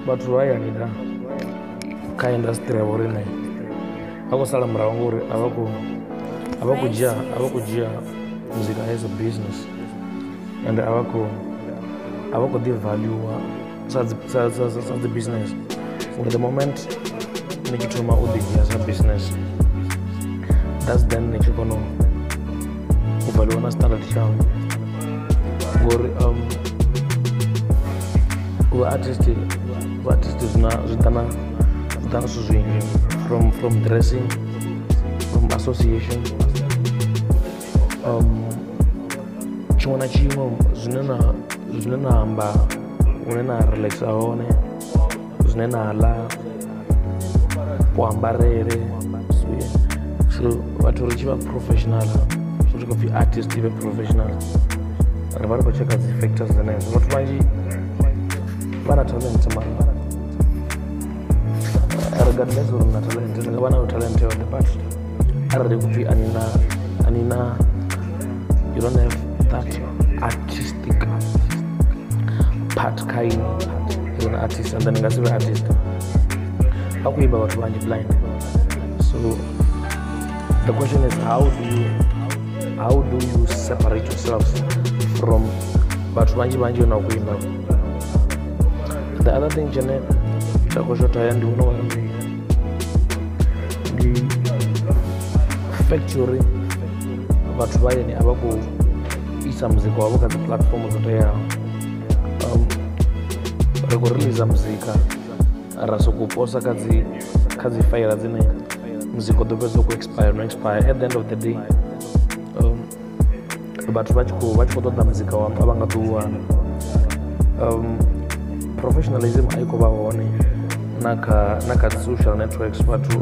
vhathu vha hayani kha industry ya vhoriṋe vha khou sala murahu ngori a vha khou dzhia muzika as a business and a vha khou ḓi valuer sa dzi business. So the moment ni tshi thoma u ḓi dzhia sa business, that's then ni tshi kona u valuer na standard tshawu ngori artist zwi ḓana zwithu zwinzhi from dressing, from association, tshiṅwe na tshiṅwe zwine na amba, hune na relaxa hone, zwine na ḽa, kuambarele. So vhathu ri tshi vha professional, zwi tshi khou pfhi artist ive professional, ri vha ri khou tsheka dzi factors dzenedzo. Vhathu vhanzhi vha na talent mara regardless uri na talent, ndi nga vha nayo talent yone, but arali khou pfhi anina you don't have that artistic part kha ini, you're an artist and then nga si vhe artist, vha khou imba vhathu vhanzhi blind. So the question is how do you separate yourself from vhathu vhanzhi yo na khou imba. The other thing tshine tsha khou shotha ya ndi vhona uri ndi factory, vhathu vha hayani a vha khou isa muzika wavho kha dzi platform dzo teaho. Ri khou releaser muzika ra sokou posa kha dzi faila dzine muzika u ḓo fhedza u khou expire. At the end of the day vhathu vha tshi khou ṱoḓa muzika wavho a vha nga ḓo u wana. Professionalism a i khou vha hone na kha dzi social networks. Vhathu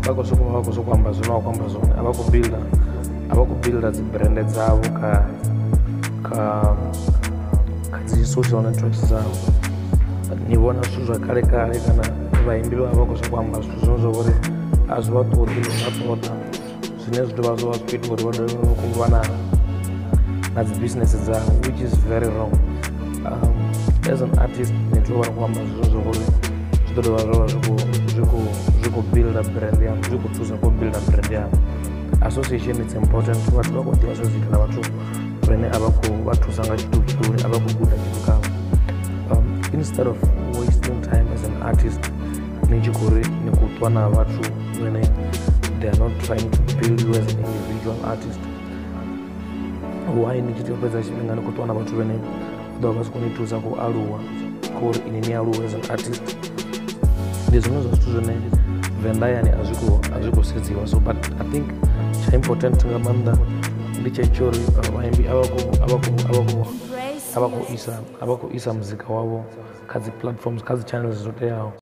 vha khou sokou amba zwine wa khou amba zwone, a vha khou builder dzi brand dzavho kha dzi social networks dzavho. Ni vhona zwithu zwa kale kana vhaimbi vha khou sokou amba zwithu zwine zwa vhori a zwi vha ṱoḓi na ṱoḓa, zwine zwi dovha zwa vha zwi ita uri vha dovhe vha kungiwa na dzi business dzavho, which is very wrong. As an artist ni tea u vha ri khou amba zwithu zwa uri zwi ḓo dovha zwa vha zwi khou builder brand yavho, zwi khou thusa khou builder brand yavho. Association is important. Vhathu vha khou ḓi associate na vhathu vhane a vha khou vha thusa nga tshiṱukuṱukuni, a vha khou guda tshithu khavho. Instead of wasting time as an artist ni tshi khou ri ni khou ṱwa na vhathu vhane they are not trying to build you as an individual artist, why ni tshi tea u fhedza tshifhinga ni khou ṱwa na vhathu vhane ḓo vha si khou ni thusa khou aluwa khou uri ini ni aluwe as an artist. Ndi zwiṅwe zwa zwithu zwine venḓa hayani a zwi khou sedziwa. So but I think tsha important nga maanḓa ndi tshetsho uri vhaimbi a vha khou isa muzika wavho kha dzi platforms, kha dzi channels dzo teaho.